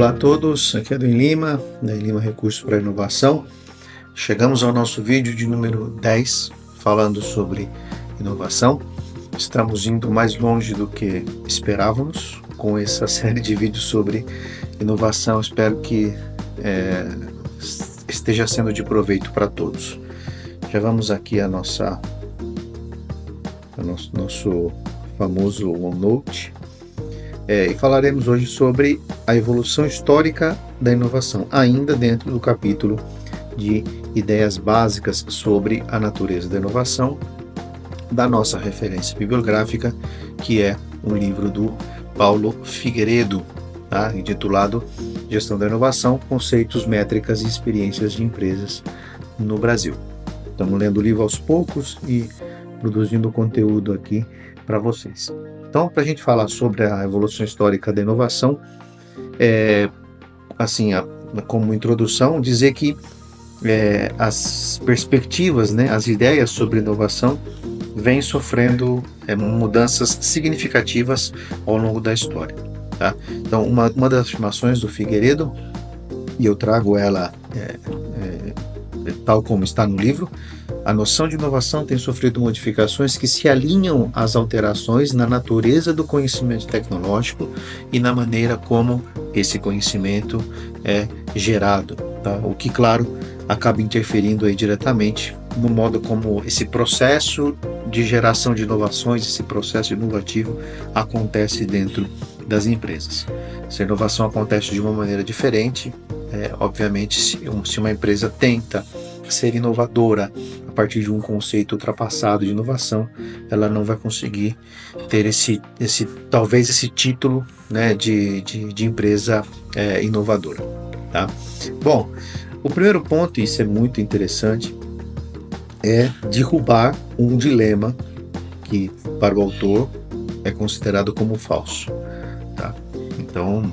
Olá a todos, aqui é Edwin Lima, da Lima Recursos para Inovação. Chegamos ao nosso vídeo de número 10, falando sobre inovação. Estamos indo mais longe do que esperávamos com essa série de vídeos sobre inovação. Espero que esteja sendo de proveito para todos. Já vamos aqui a nosso famoso OneNote. E falaremos hoje sobre a evolução histórica da inovação, ainda dentro do capítulo de ideias básicas sobre a natureza da inovação, da nossa referência bibliográfica, que é um livro do Paulo Figueiredo, tá? Intitulado Gestão da Inovação, Conceitos, Métricas e Experiências de Empresas no Brasil. Estamos lendo o livro aos poucos e produzindo conteúdo aqui para vocês. Então, para a gente falar sobre a evolução histórica da inovação, como introdução, dizer que as perspectivas, as ideias sobre inovação vêm sofrendo mudanças significativas ao longo da história. Tá? Então, uma das afirmações do Figueiredo, e eu trago ela tal como está no livro: a noção de inovação tem sofrido modificações que se alinham às alterações na natureza do conhecimento tecnológico e na maneira como esse conhecimento é gerado, tá? O que, claro, acaba interferindo aí diretamente no modo como esse processo de geração de inovações, esse processo inovativo acontece dentro das empresas. Essa inovação acontece de uma maneira diferente. Obviamente, se uma empresa tenta ser inovadora a partir de um conceito ultrapassado de inovação, ela não vai conseguir ter talvez esse título, de empresa inovadora, tá? Bom, o primeiro ponto, e isso é muito interessante, é derrubar um dilema que para o autor é considerado como falso, tá? Então,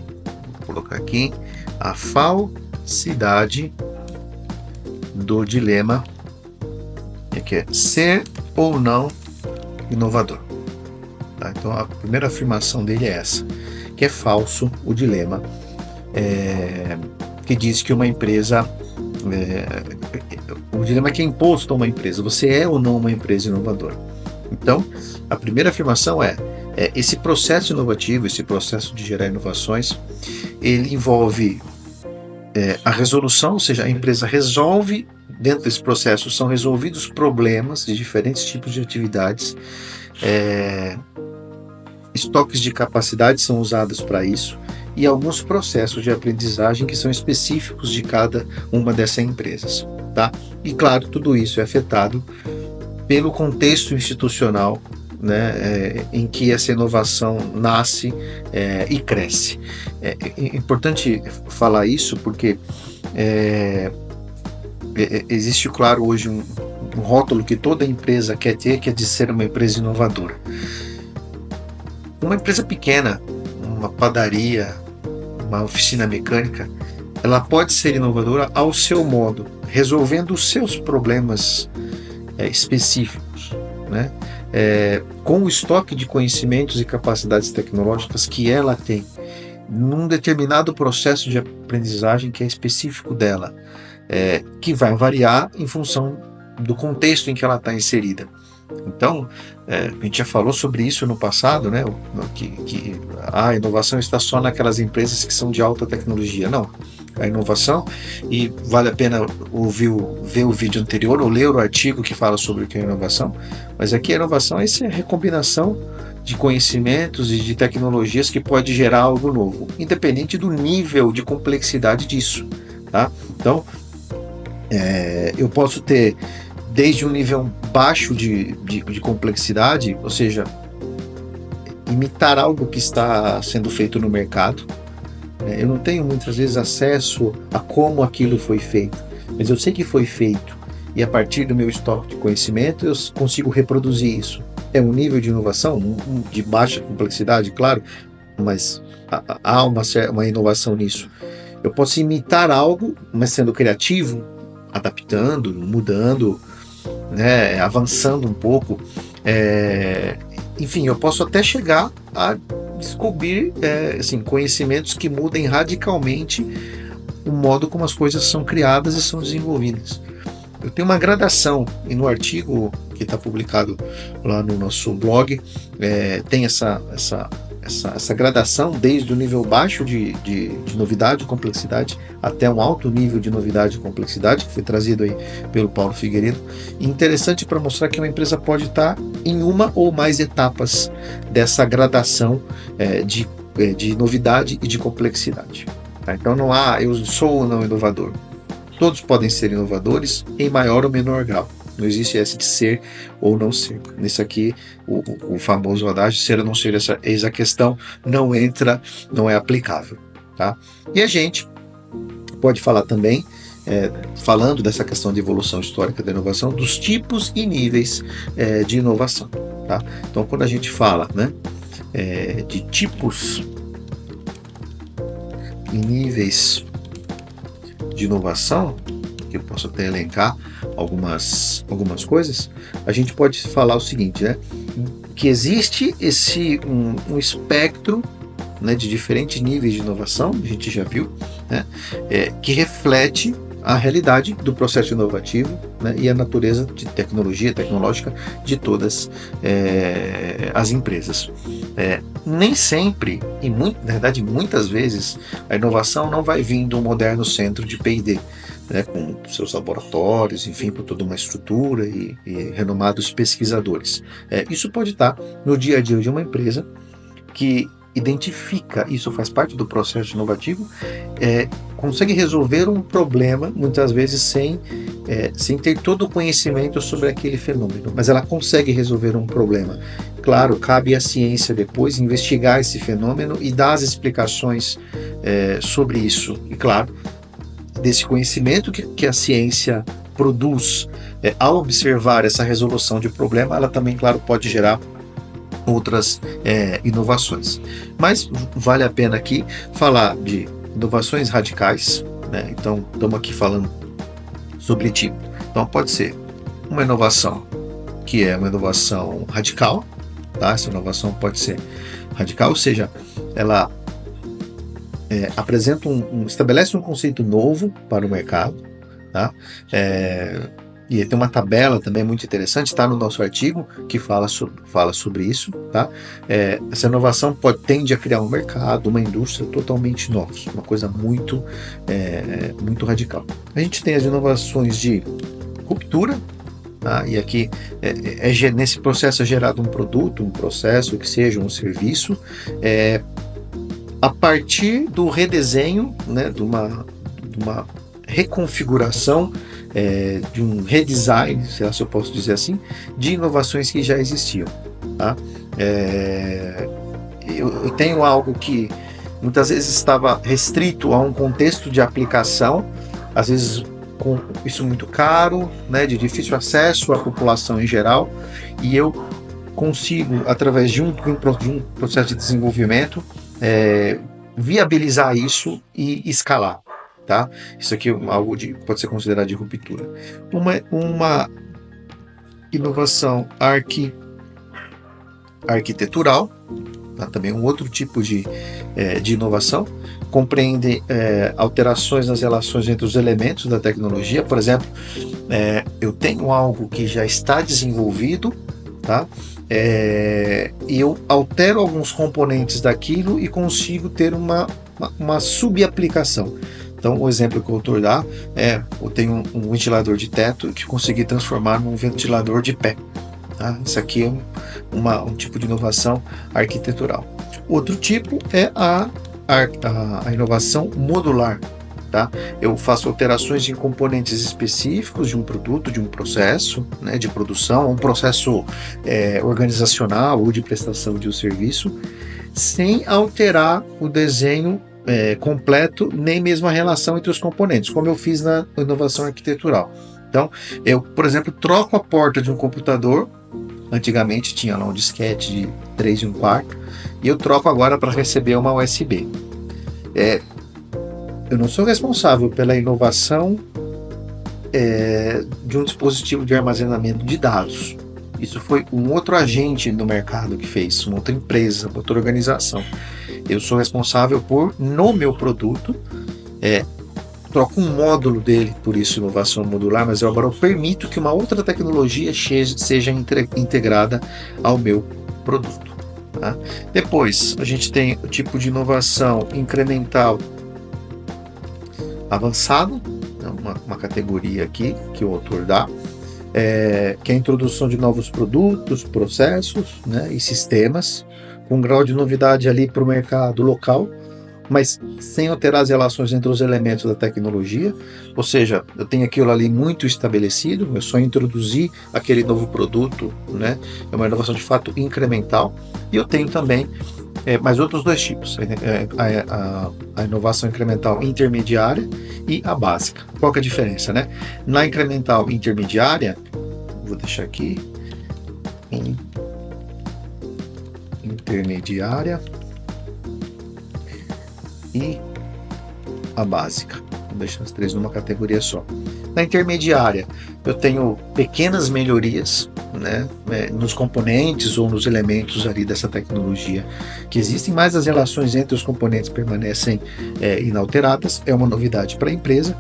vou colocar aqui a falsidade do dilema, que é ser ou não inovador. Tá? Então, a primeira afirmação dele é essa, que é falso o dilema, que diz que uma empresa, o dilema que é imposto a uma empresa: você é ou não uma empresa inovadora? Então, a primeira afirmação é esse processo inovativo, esse processo de gerar inovações, ele envolve a resolução, ou seja, a empresa resolve, dentro desse processo são resolvidos problemas de diferentes tipos de atividades, estoques de capacidade são usados para isso, e alguns processos de aprendizagem que são específicos de cada uma dessas empresas, tá? E claro, tudo isso é afetado pelo contexto institucional, em que essa inovação nasce e cresce. É importante falar isso porque existe, claro, hoje um rótulo que toda empresa quer ter, que é de ser uma empresa inovadora. Uma empresa pequena, uma padaria, uma oficina mecânica, ela pode ser inovadora ao seu modo, resolvendo os seus problemas específicos, com o estoque de conhecimentos e capacidades tecnológicas que ela tem, num determinado processo de aprendizagem que é específico dela, que vai variar em função do contexto em que ela está inserida. Então, a gente já falou sobre isso no passado, que a inovação está só naquelas empresas que são de alta tecnologia. Não, a inovação, e vale a pena ver o vídeo anterior ou ler o artigo que fala sobre o que é inovação, mas aqui a inovação é essa recombinação de conhecimentos e de tecnologias que pode gerar algo novo, independente do nível de complexidade disso, tá? Então, eu posso ter desde um nível baixo de complexidade, ou seja, imitar algo que está sendo feito no mercado. Eu não tenho muitas vezes acesso a como aquilo foi feito, mas eu sei que foi feito, e a partir do meu estoque de conhecimento eu consigo reproduzir isso. É um nível de inovação de baixa complexidade, claro, mas há uma inovação nisso. Eu posso imitar algo, mas sendo criativo, adaptando, mudando, avançando um pouco. Enfim, eu posso até chegar a descobrir assim, conhecimentos que mudem radicalmente o modo como as coisas são criadas e são desenvolvidas. Eu tenho uma gradação, e no artigo que está publicado lá no nosso blog, tem essa gradação desde o nível baixo de novidade e complexidade até um alto nível de novidade e complexidade, que foi trazido aí pelo Paulo Figueiredo. Interessante para mostrar que uma empresa pode estar em uma ou mais etapas dessa gradação de novidade e de complexidade. Tá? Então não há eu sou ou não inovador. Todos podem ser inovadores em maior ou menor grau. Não existe esse de ser ou não ser. Nisso aqui, o famoso adágio, ser ou não ser, eis a questão, não entra, não é aplicável. Tá? E a gente pode falar também, falando dessa questão de evolução histórica da inovação, dos tipos e níveis de inovação. Tá? Então, quando a gente fala, né, de tipos e níveis de inovação, que eu posso até elencar algumas coisas, a gente pode falar o seguinte, né? Que existe um espectro, né, de diferentes níveis de inovação, a gente já viu, né, que reflete a realidade do processo inovativo, né, e a natureza de tecnológica de todas as empresas. Nem sempre, e na verdade muitas vezes, a inovação não vai vir do moderno centro de P&D, né, com seus laboratórios, enfim, com toda uma estrutura e renomados pesquisadores. Isso pode estar no dia a dia de uma empresa que identifica, isso faz parte do processo inovativo, consegue resolver um problema, muitas vezes sem ter todo o conhecimento sobre aquele fenômeno, mas ela consegue resolver um problema. Claro, cabe à ciência depois investigar esse fenômeno e dar as explicações sobre isso. E claro, desse conhecimento que a ciência produz ao observar essa resolução de problema, ela também, claro, pode gerar outras inovações. Mas vale a pena aqui falar de inovações radicais, né? Então, estamos aqui falando sobre tipo. Então, pode ser uma inovação que é uma inovação radical, tá? Essa inovação pode ser radical, ou seja, ela apresenta estabelece um conceito novo para o mercado, tá? E tem uma tabela também muito interessante, está no nosso artigo, que fala sobre isso. Tá? Essa inovação tende a criar um mercado, uma indústria totalmente nova, uma coisa muito radical. A gente tem as inovações de ruptura, tá? E aqui nesse processo é gerado um produto, um processo, que seja um serviço, a partir do redesenho, né, de uma reconfiguração, de um redesign, se eu posso dizer assim, de inovações que já existiam. Tá? Eu tenho algo que muitas vezes estava restrito a um contexto de aplicação, às vezes com isso muito caro, né, de difícil acesso à população em geral, e eu consigo, através de um processo de desenvolvimento, viabilizar isso e escalar. Tá? Isso aqui é algo pode ser considerado de ruptura. Uma inovação arquitetural, tá? Também um outro tipo de inovação, compreende alterações nas relações entre os elementos da tecnologia. Por exemplo, eu tenho algo que já está desenvolvido, tá? E eu altero alguns componentes daquilo e consigo ter uma subaplicação. Então, o exemplo que o autor dá eu tenho um ventilador de teto que consegui transformar num ventilador de pé. Tá? Isso aqui é um tipo de inovação arquitetural. Outro tipo é a inovação modular. Tá? Eu faço alterações em componentes específicos de um produto, de um processo, né, de produção, um processo organizacional ou de prestação de um serviço, sem alterar o desenho completo, nem mesmo a relação entre os componentes, como eu fiz na inovação arquitetural. Então, eu, por exemplo, troco a porta de um computador. Antigamente tinha lá um disquete de 3 1/4 e eu troco agora para receber uma USB. Eu não sou responsável pela inovação de um dispositivo de armazenamento de dados, Isso foi um outro agente no mercado que fez, uma outra empresa, uma outra organização. Eu sou responsável por, no meu produto, troco um módulo dele, por isso inovação modular, mas eu agora permito que uma outra tecnologia seja integrada ao meu produto. Tá? Depois, a gente tem o tipo de inovação incremental avançado, uma categoria aqui que o autor dá, que é a introdução de novos produtos, processos, né, e sistemas, com grau de novidade ali para o mercado local, mas sem alterar as relações entre os elementos da tecnologia, ou seja, eu tenho aquilo ali muito estabelecido, eu só introduzi aquele novo produto, né, é uma inovação de fato incremental, e eu tenho também mais outros dois tipos, a inovação incremental intermediária e a básica. Qual que é a diferença, né? Na incremental intermediária, vou deixar aqui, intermediária e a básica. Vou deixar as três numa categoria só. Na intermediária, eu tenho pequenas melhorias, né, nos componentes ou nos elementos ali dessa tecnologia que existem, mas as relações entre os componentes permanecem inalteradas, é uma novidade para a empresa.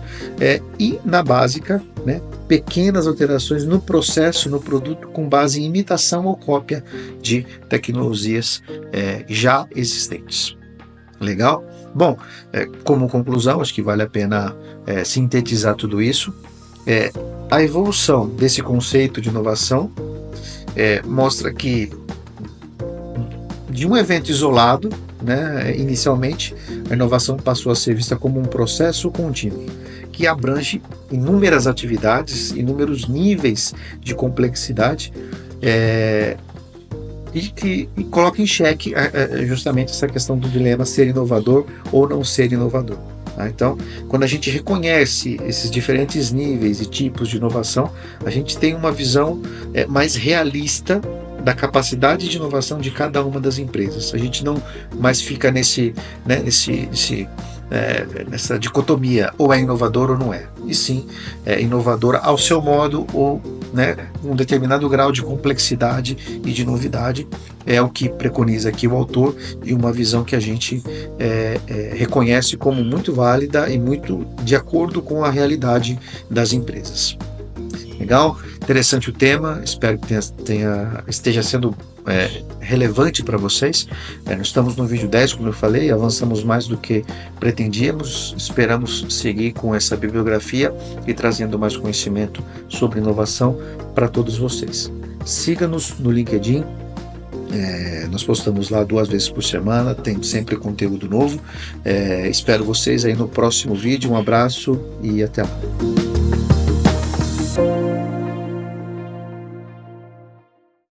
E na básica, né, pequenas alterações no processo, no produto, com base em imitação ou cópia de tecnologias já existentes. Legal? Bom, como conclusão, acho que vale a pena sintetizar tudo isso. A evolução desse conceito de inovação mostra que de um evento isolado, né, inicialmente, a inovação passou a ser vista como um processo contínuo, que abrange inúmeras atividades, inúmeros níveis de complexidade, e coloca em xeque justamente essa questão do dilema ser inovador ou não ser inovador. Tá? Então, quando a gente reconhece esses diferentes níveis e tipos de inovação, a gente tem uma visão mais realista da capacidade de inovação de cada uma das empresas. A gente não mais fica nessa dicotomia, ou é inovador ou não é. E sim, é inovadora ao seu modo, ou um determinado grau de complexidade e de novidade, é o que preconiza aqui o autor, e uma visão que a gente reconhece como muito válida e muito de acordo com a realidade das empresas. Legal? Interessante o tema, espero que esteja sendo relevante para vocês. Nós estamos no vídeo 10, como eu falei, avançamos mais do que pretendíamos, esperamos seguir com essa bibliografia e trazendo mais conhecimento sobre inovação para todos vocês. Siga-nos no LinkedIn, nós postamos lá 2 vezes por semana, tem sempre conteúdo novo. Espero vocês aí no próximo vídeo, um abraço e até lá.